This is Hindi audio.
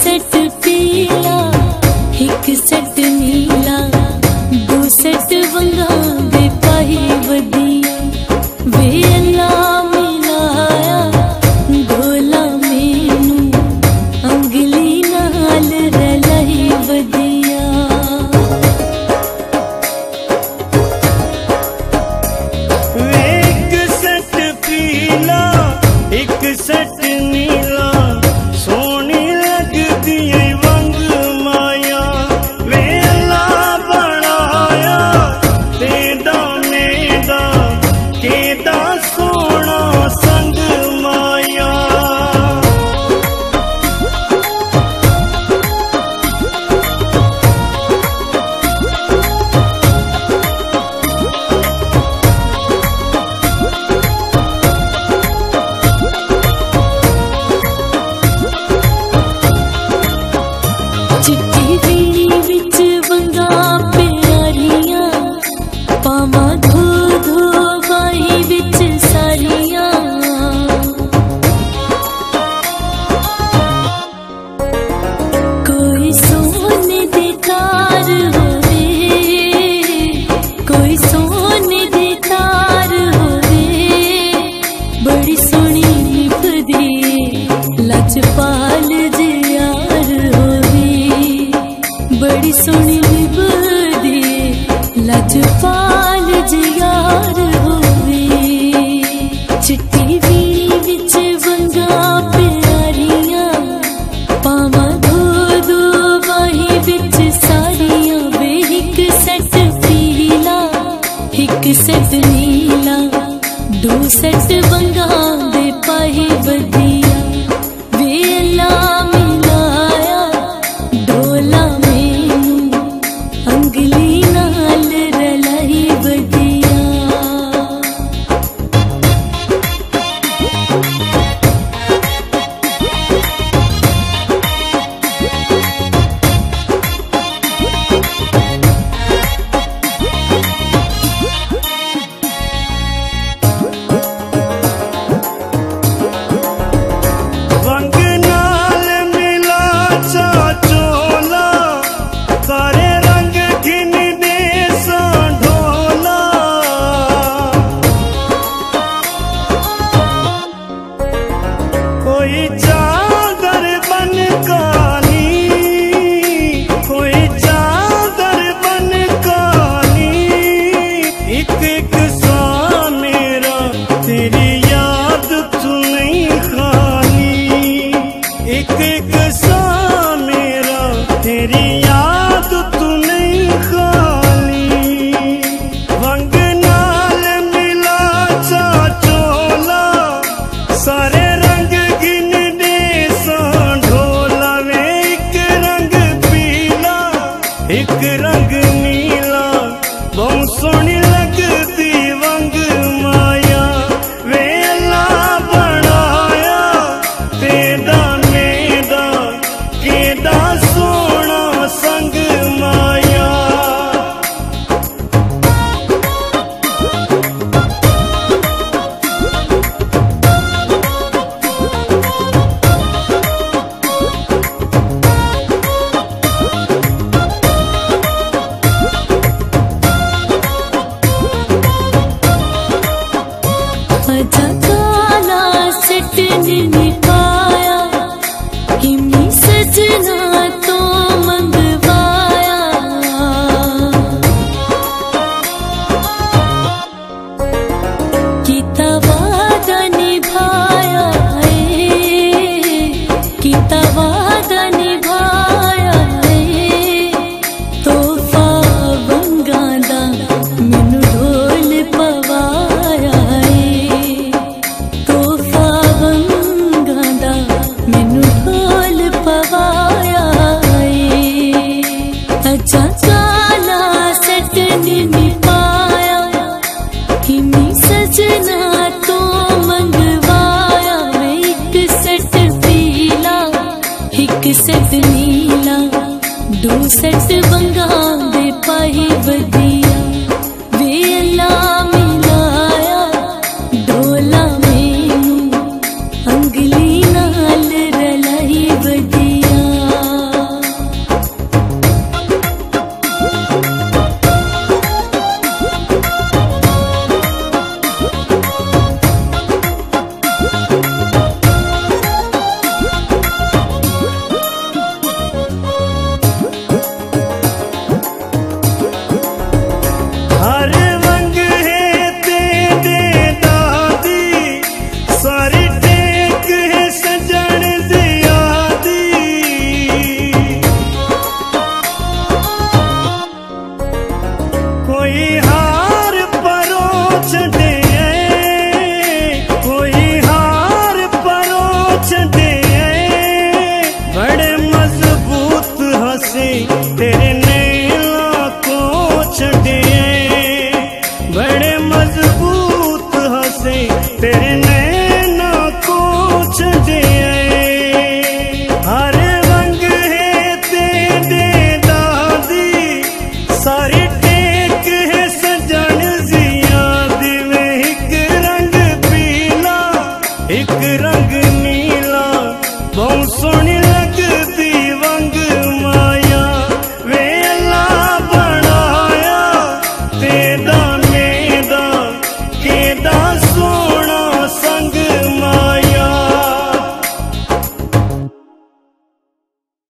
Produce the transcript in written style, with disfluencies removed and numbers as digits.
सेट पीला एक सेट नीला दो सेट वंगा दे पाही वदिया वे अल्लाह मिलाया ढोला मैनू अंगली नाल रलाई वदिया। एक सेट पीला एक सेट नीला सोनी लगदी है वंग माया वे अल्लाह बनाया तेदा मेदा केदा सोना संग माया। चिट्टी वीणी विच वंगा प्यारियां पावा धो धो बाई विच सारियां कोई सोने दे तार होवे कोई सोने दे तार होवे बड़ी सोहनी निभदी लजपाल जे यार होवे बड़ी सोहनी निभदी लजपाल जे यार होवे। चिट्टी वीणी विच वंगा प्यारियां पावा धो दो बाही विच सारियां वे एक सेट पीला एक सेट नीला दो सेट वंगा दे पाही वदिया वे अल्लाह मिलाया ढोला मैनू अंगली नाल रलाई वदिया। वंग नाल मिला चाचोला सारे रंग घिन दे ढोला कोई चादर बन काली कोई चादर बन काली एक एक सा मेरा तेरी याद तू नहीं खाली एक एक सा मेरा तेरी याद तू नहीं खाली। वंग नाल मिला चाचोला सारे रंग गिन दे ढोला वे एक रंग पीला एक रंग नीला बहुत सोहनी लगदी वंग माया वे अल्लाह बनाया तेदा मेदा केदा सोना संग माया। अजा काला सेट नहीं पाया हिमी सजना तो मंगवाया किता वादा निभाया किता वादा निभाया तोहफा वंगा दा मैनू ढोल पवाया तोहफा वंगा दा मैनू ढोल पवाया अजा काला सेट नहीं पाया हिमी सजना तो मंगवाया एक सेट पीला एक सेट नीला दो सेट वंगा दे पाही वदिया वे अल्लाह मिलाया ढोला मैनू अंगली नाल रलाई वदिया। तेरे